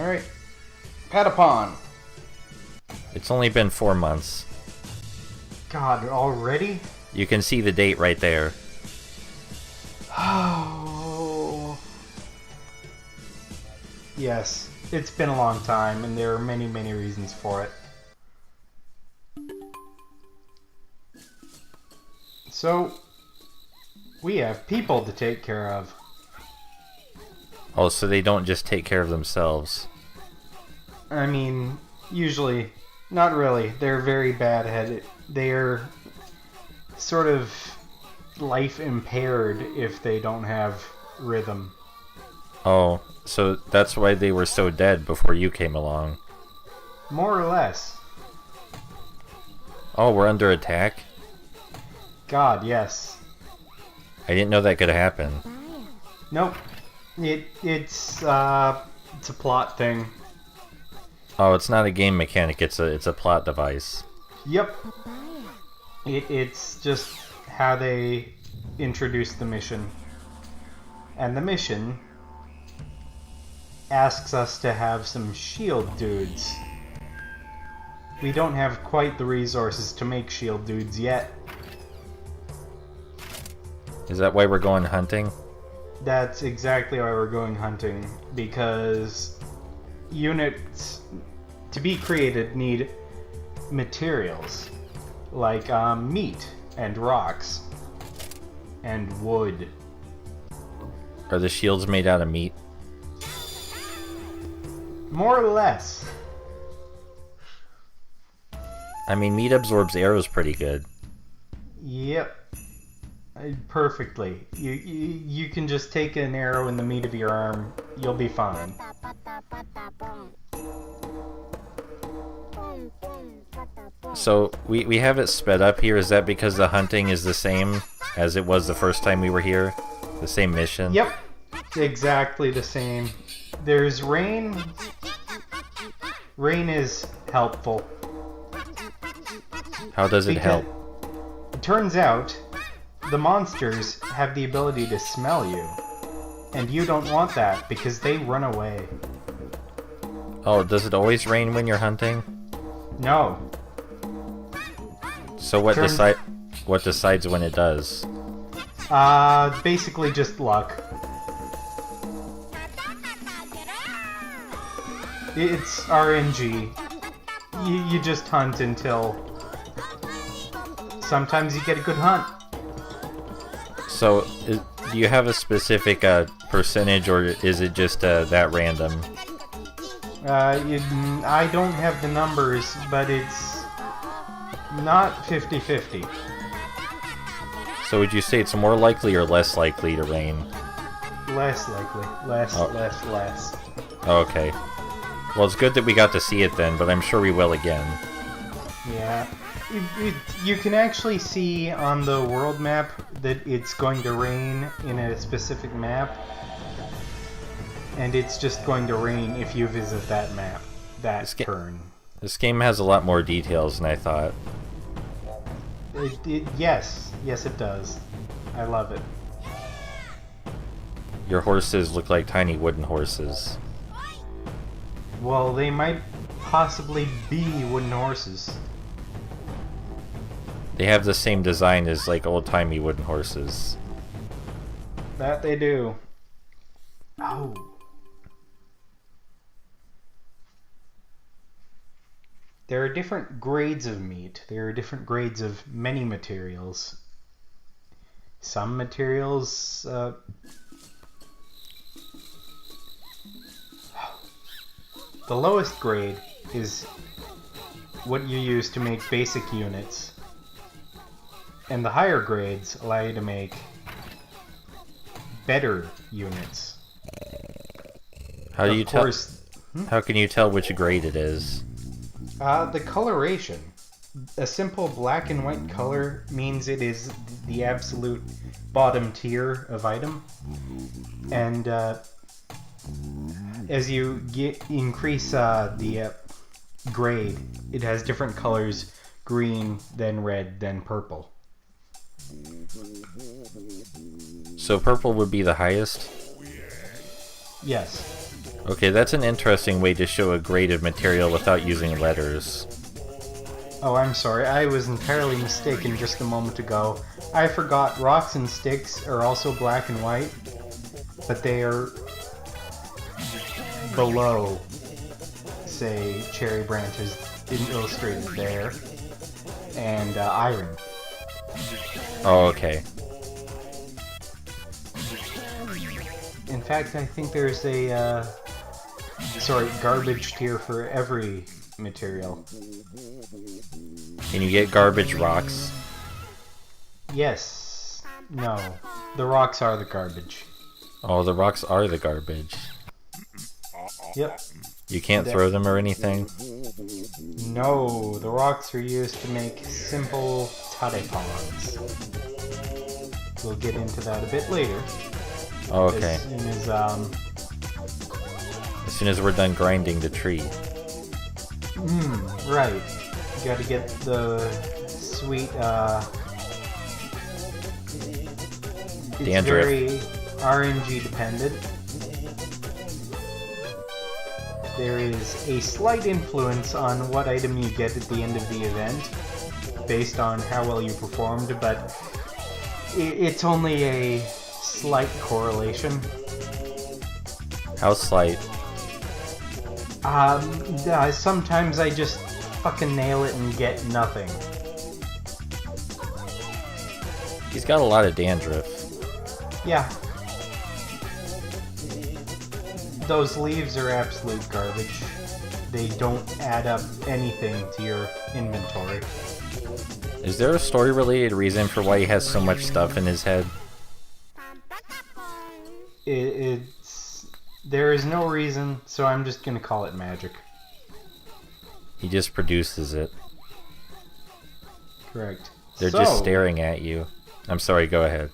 Alright. Patapon. It's only been 4 months. God, already? You can see the date right there. Oh. Yes, it's been a long time, and there are many, many reasons for it. So, we have people to take care of. Oh, so they don't just take care of themselves. I mean, usually, not really. They're very bad-headed. They're sort of life impaired if they don't have rhythm. Oh, so that's why they were so dead before you came along. More or less. Oh, we're under attack? God, yes. I didn't know that could happen. Nope. It's a plot thing. Oh, it's not a game mechanic, it's a plot device. Yep. It's just how they introduce the mission. And the mission asks us to have some shield dudes. We don't have quite the resources to make shield dudes yet. Is that why we're going hunting? That's exactly why we're going hunting, because units to be created need materials like meat and rocks and wood. Are the shields made out of meat? More or less. I mean, meat absorbs arrows pretty good. Yep. Perfectly. You can just take an arrow in the meat of your arm. You'll be fine. So, we have it sped up here. Is that because the hunting is the same as it was the first time we were here? The same mission? Yep. Exactly the same. There's rain. Rain is helpful. How does it help? It turns out the monsters have the ability to smell you. And you don't want that because they run away. Oh, does it always rain when you're hunting? No. So what decides when it does? Basically just luck. It's RNG. You just hunt until sometimes you get a good hunt. So, do you have a specific percentage, or is it just that random? I don't have the numbers, but it's not 50-50. So would you say it's more likely or less likely to rain? Less likely. Less. Okay. Well, it's good that we got to see it then, but I'm sure we will again. Yeah. You can actually see on the world map that it's going to rain in a specific map. And it's just going to rain if you visit that map, that turn. This game has a lot more details than I thought. Yes, it does. I love it. Your horses look like tiny wooden horses. Well, they might possibly be wooden horses. They have the same design as like old-timey wooden horses. That they do. Oh. There are different grades of meat. There are different grades of many materials. Some materials... The lowest grade is what you use to make basic units. And the higher grades allow you to make better units. How do you tell? How can you tell which grade it is? The coloration. A simple black and white color means it is the absolute bottom tier of item. And as you increase the grade, it has different colors: green, then red, then purple. So purple would be the highest? Yes. Okay, that's an interesting way to show a grade of material without using letters. Oh, I'm sorry. I was entirely mistaken just a moment ago. I forgot rocks and sticks are also black and white, but they are below, say, cherry branches illustrated there, and iron. Oh, okay. In fact, I think there's a, garbage tier for every material. Can you get garbage rocks? Yes. No. The rocks are the garbage. Oh, the rocks are the garbage. Yep. You can't throw them or anything? No, the rocks are used to make simple Patapons. We'll get into that a bit later. Oh, okay. As soon as we're done grinding the tree. Right. You gotta get the sweet, it's dandruff. very RNG dependent. There is a slight influence on what item you get at the end of the event, based on how well you performed, but it's only a slight correlation. How slight? Sometimes I just fucking nail it and get nothing. He's got a lot of dandruff. Yeah. Those leaves are absolute garbage. They don't add up anything to your inventory. Is there a story-related reason for why he has so much stuff in his head? There is no reason, so I'm just gonna call it magic. He just produces it. Correct. They're just staring at you. I'm sorry, go ahead.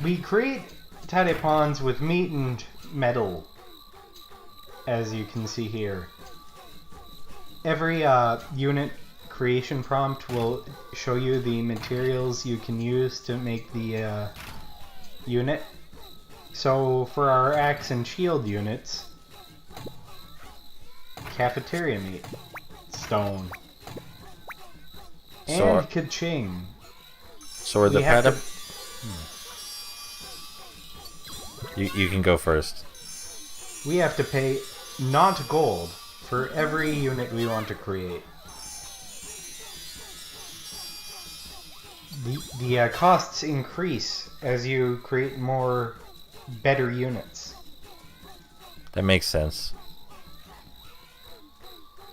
We create Patapons with meat and metal, as you can see here. Every unit creation prompt will show you the materials you can use to make the unit. So for our axe and shield units, cafeteria meat, stone, and ka-ching. So are the You can go first. We have to pay not gold for every unit we want to create. The costs increase as you create more better units. That makes sense.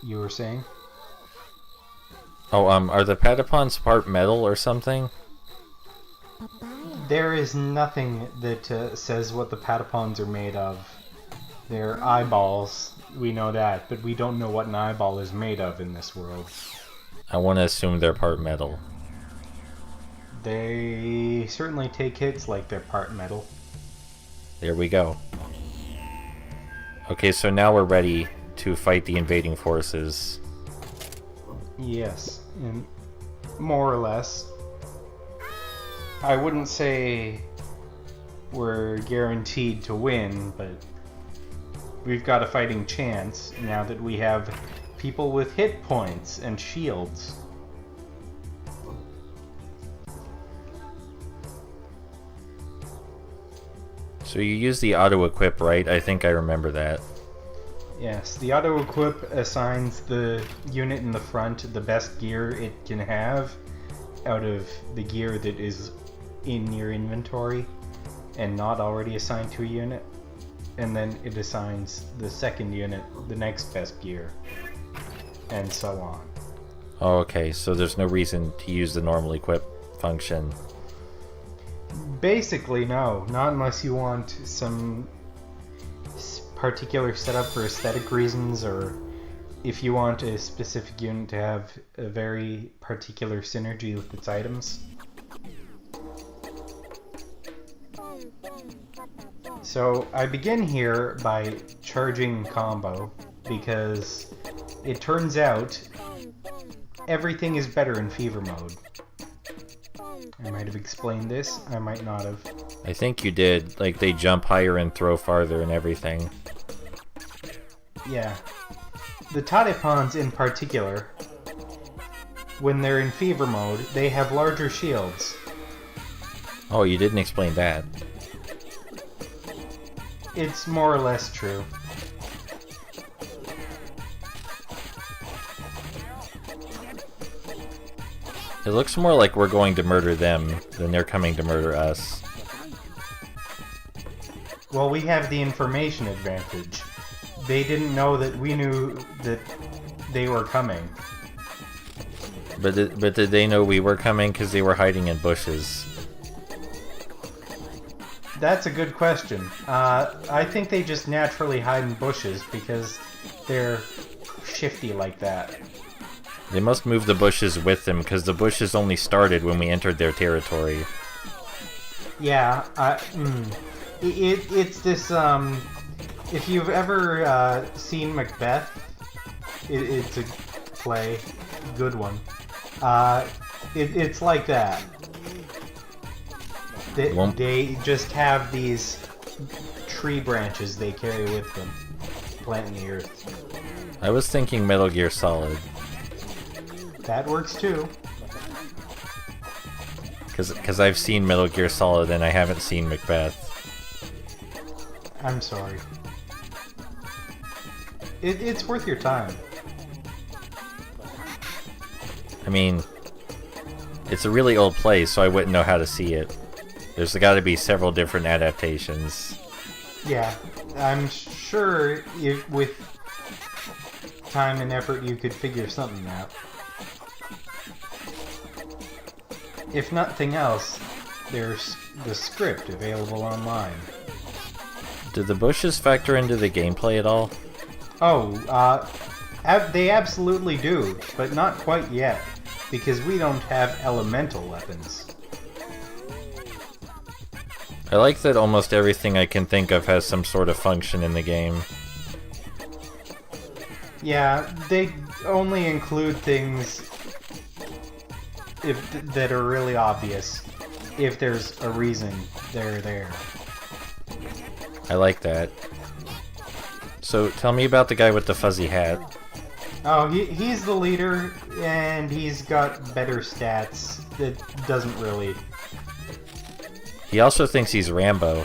You were saying? Oh, are the Patapons part metal or something? There is nothing that says what the Patapons are made of. They're eyeballs, we know that, but we don't know what an eyeball is made of in this world. I want to assume they're part metal. They certainly take hits like they're part metal. There we go. Okay, so now we're ready to fight the invading forces. Yes, more or less. I wouldn't say we're guaranteed to win, but we've got a fighting chance now that we have people with hit points and shields. So you use the auto-equip, right? I think I remember that. Yes, the auto-equip assigns the unit in the front the best gear it can have out of the gear that is in your inventory and not already assigned to a unit. And then it assigns the second unit the next best gear, and so on. Oh, okay, so there's no reason to use the normal equip function. Basically, no. Not unless you want some particular setup for aesthetic reasons, or if you want a specific unit to have a very particular synergy with its items. So I begin here by charging combo, because it turns out everything is better in fever mode. I might have explained this, I might not have. I think you did. Like, they jump higher and throw farther and everything. Yeah. The Patapons in particular, when they're in fever mode, they have larger shields. Oh, you didn't explain that. It's more or less true. It looks more like we're going to murder them than they're coming to murder us. Well, we have the information advantage. They didn't know that we knew that they were coming. But did they know we were coming because they were hiding in bushes? That's a good question. I think they just naturally hide in bushes because they're shifty like that. They must move the bushes with them because the bushes only started when we entered their territory. Yeah, it's this, if you've ever seen Macbeth, it's a play, good one. It's like that. They just have these tree branches they carry with them, planting the earth. I was thinking Metal Gear Solid. That works too. Because I've seen Metal Gear Solid and I haven't seen Macbeth. I'm sorry. It's worth your time. I mean, it's a really old play, so I wouldn't know how to see it. There's got to be several different adaptations. Yeah, I'm sure with time and effort you could figure something out. If nothing else, there's the script available online. Do the bushes factor into the gameplay at all? Oh, they absolutely do, but not quite yet, because we don't have elemental weapons. I like that almost everything I can think of has some sort of function in the game. Yeah, they only include things that are really obvious, if there's a reason they're there. I like that. So, tell me about the guy with the fuzzy hat. Oh, he's the leader, and he's got better stats. It doesn't really... He also thinks he's Rambo.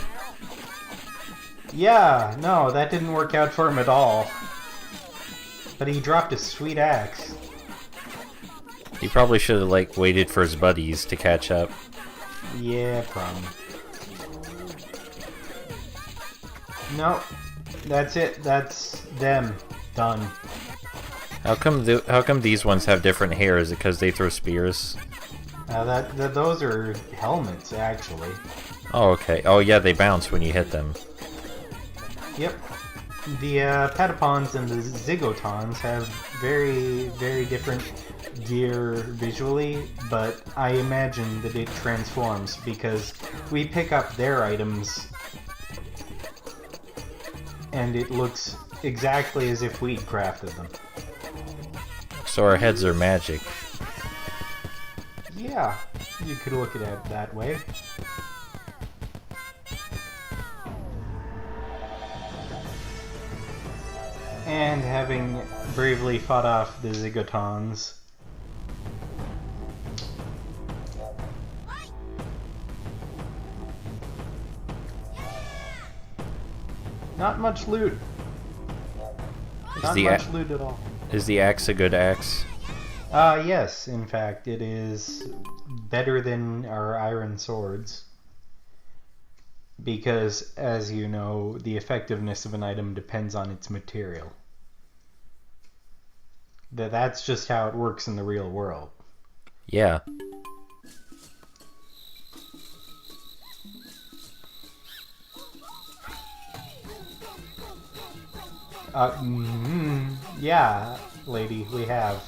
Yeah, no, that didn't work out for him at all. But he dropped a sweet axe. He probably should have, like, waited for his buddies to catch up. Yeah, probably. No, that's it. That's them. Done. How come these ones have different hair? Is it because they throw spears? Those are helmets, actually. Oh, okay. Oh, yeah, they bounce when you hit them. Yep. The Patapons and the Zigotons have very, very different gear visually, but I imagine that it transforms because we pick up their items and it looks exactly as if we'd crafted them. So our heads are magic. Yeah, you could look at it that way. And having bravely fought off the Zigotons, not much loot. Not much loot at all. Is the axe a good axe? Yes, in fact, it is better than our iron swords. Because, as you know, the effectiveness of an item depends on its material. That's just how it works in the real world. Yeah. Yeah, lady, we have.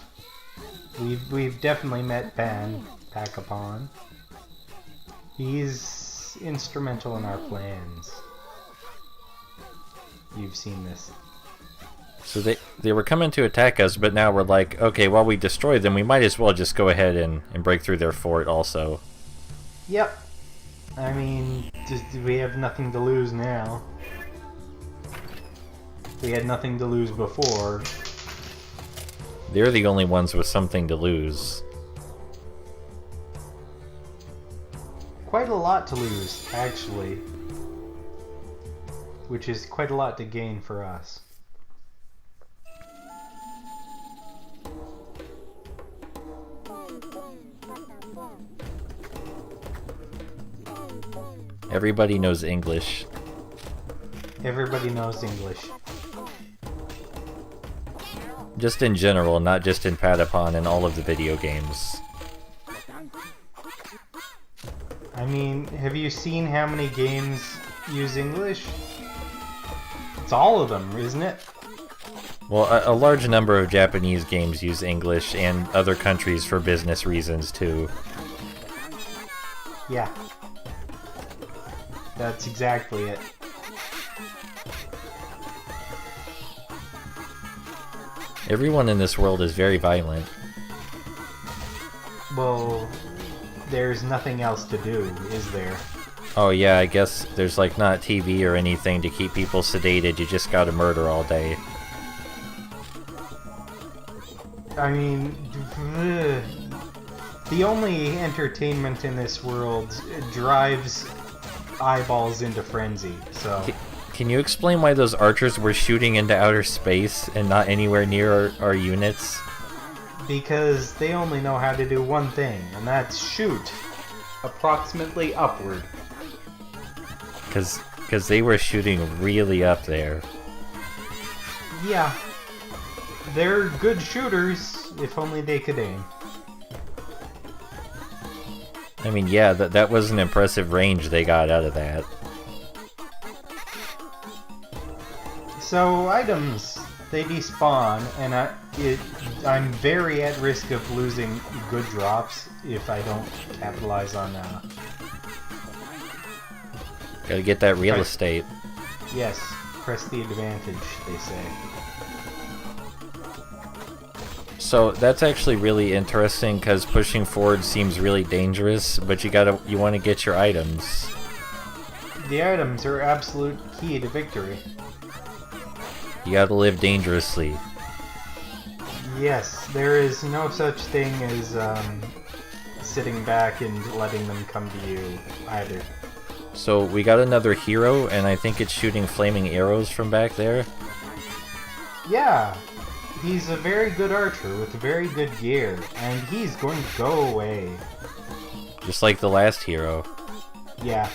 We've definitely met Patapon. He's instrumental in our plans. You've seen this. So they were coming to attack us, but now we're like, okay, while we destroy them, we might as well just go ahead and break through their fort also. Yep. I mean, we have nothing to lose now. We had nothing to lose before. They're the only ones with something to lose. Quite a lot to lose, actually. Which is quite a lot to gain for us. Everybody knows English. Everybody knows English. Just in general, not just in Patapon and all of the video games. I mean, have you seen how many games use English? It's all of them, isn't it? Well, a large number of Japanese games use English, and other countries for business reasons too. Yeah. That's exactly it. Everyone in this world is very violent. Well, there's nothing else to do, is there? Oh yeah, I guess there's like not TV or anything to keep people sedated, you just gotta murder all day. I mean, the only entertainment in this world drives eyeballs into frenzy, so... Can you explain why those archers were shooting into outer space and not anywhere near our units? Because they only know how to do one thing, and that's shoot. Approximately upward. Because they were shooting really up there. Yeah. They're good shooters, if only they could aim. I mean, yeah, that was an impressive range they got out of that. So, items, they despawn, and I'm very at risk of losing good drops if I don't capitalize on Gotta get that real estate. Yes, press the advantage, they say. So that's actually really interesting because pushing forward seems really dangerous, but you want to get your items. The items are absolute key to victory. You gotta live dangerously. Yes, there is no such thing as sitting back and letting them come to you either. So we got another hero, and I think it's shooting flaming arrows from back there. Yeah, he's a very good archer with very good gear, and he's going to go away. Just like the last hero. Yeah,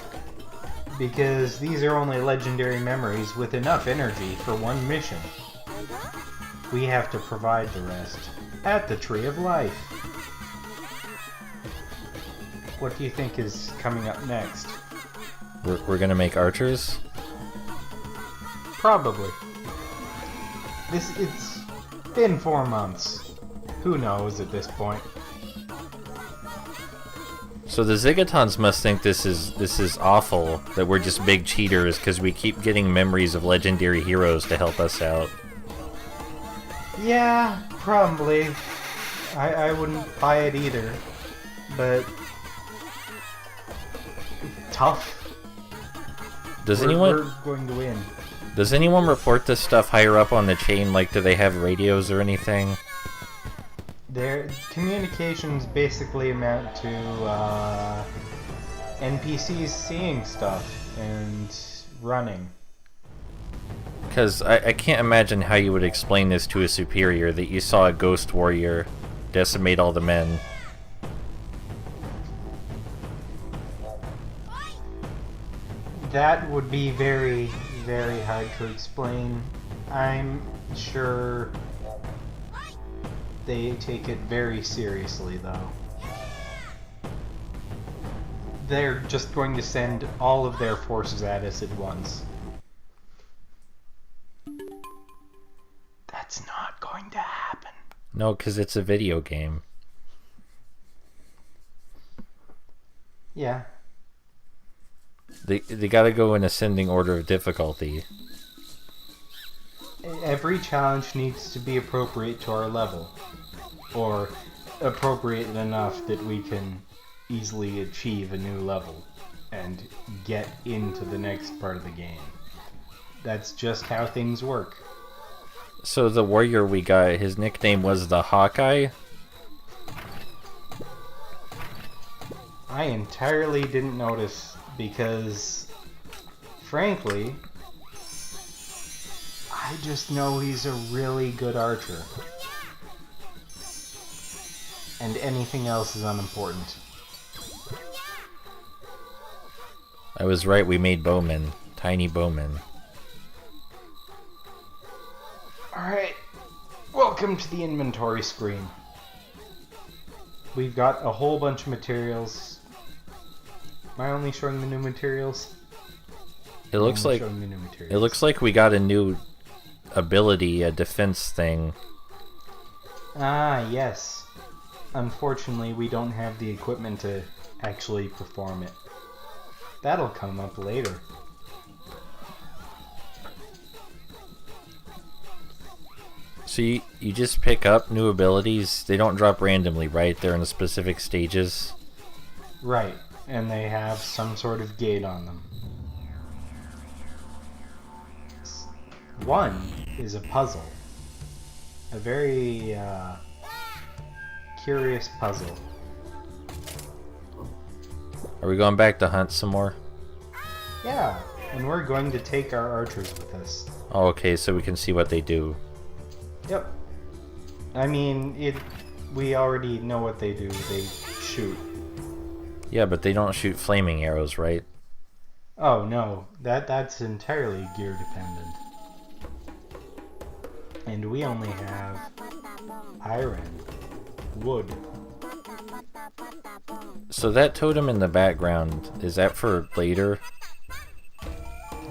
because these are only legendary memories with enough energy for one mission. We have to provide the rest at the Tree of Life. What do you think is coming up next? We're gonna make archers? Probably. It's been 4 months. Who knows at this point? So the Zigatons must think this is awful, that we're just big cheaters because we keep getting memories of legendary heroes to help us out. Yeah, probably. I wouldn't buy it either. But... tough. We're going to win. Does anyone report this stuff higher up on the chain? Like, do they have radios or anything? Their communications basically amount to NPCs seeing stuff and running. Because I can't imagine how you would explain this to a superior, that you saw a ghost warrior decimate all the men. That would be very, very hard to explain. I'm sure they take it very seriously, though. They're just going to send all of their forces at us at once. That's not going to happen. No, because it's a video game. Yeah. They gotta go in ascending order of difficulty. Every challenge needs to be appropriate to our level. Or appropriate enough that we can easily achieve a new level and get into the next part of the game. That's just how things work. So the warrior we got, his nickname was the Hawkeye? I entirely didn't notice because, frankly, I just know he's a really good archer. And anything else is unimportant. I was right, we made bowmen. Tiny bowmen. Alright, welcome to the inventory screen. We've got a whole bunch of materials. Am I only showing the new materials? It looks like we got a new ability, a defense thing. Ah, yes. Unfortunately, we don't have the equipment to actually perform it. That'll come up later. So you just pick up new abilities? They don't drop randomly, right? They're in specific stages? Right, and they have some sort of gate on them. One is a puzzle. A very, curious puzzle. Are we going back to hunt some more? Yeah, and we're going to take our archers with us. Oh, okay, so we can see what they do. Yep. I mean, we already know what they do. They shoot. Yeah, but they don't shoot flaming arrows, right? Oh, no. That's entirely gear dependent. And we only have iron, wood. So that totem in the background, is that for later?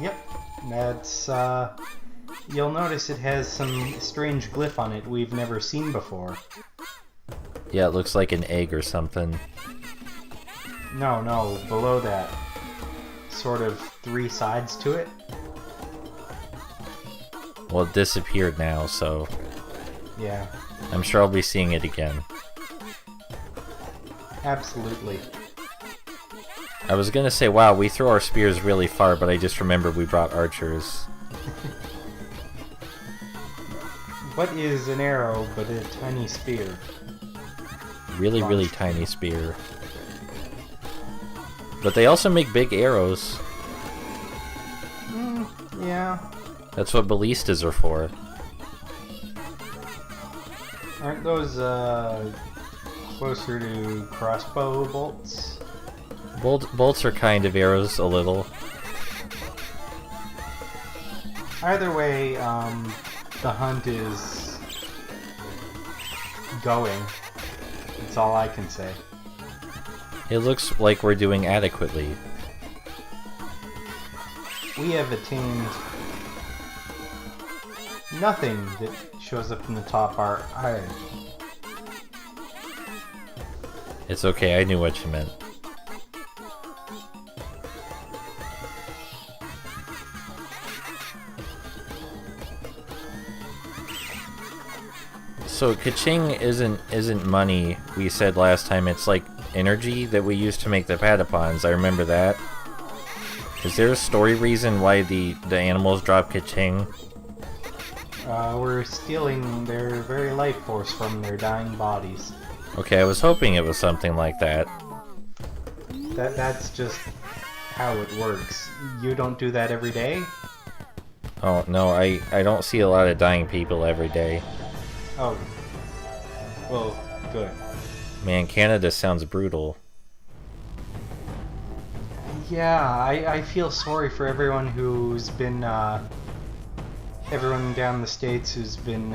Yep. That's, you'll notice it has some strange glyph on it we've never seen before. Yeah, it looks like an egg or something. No, below that. Sort of 3 sides to it. Well, it disappeared now, so Yeah, I'm sure I'll be seeing it again. absolutely. I was gonna say, wow, we throw our spears really far, but I just remembered we brought archers. What is an arrow but a tiny spear? Really tiny spear. But they also make big arrows. Yeah. That's what ballistas are for. Aren't those, closer to crossbow bolts? Bolts are kind of arrows, a little. Either way, the hunt is going. That's all I can say. It looks like we're doing adequately. We have attained nothing that shows up in the top art. It's okay, I knew what you meant. So ka-ching isn't money, we said last time, it's like energy that we use to make the patapons. I remember that. Is there a story reason why the animals drop ka-ching? We're stealing their very life force from their dying bodies. Okay, I was hoping it was something like that. That's just how it works. You don't do that every day? Oh, no, I don't see a lot of dying people every day. Oh. Well, good. Man, Canada sounds brutal. Yeah, I feel sorry for everyone who's been, everyone down in the States who's been,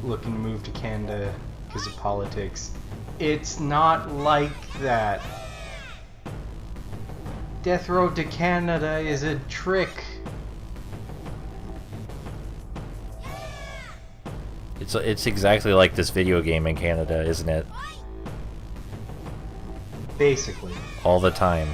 looking to move to Canada because of politics. It's not like that. Death Road to Canada is a trick. It's exactly like this video game in Canada, isn't it? Basically. All the time.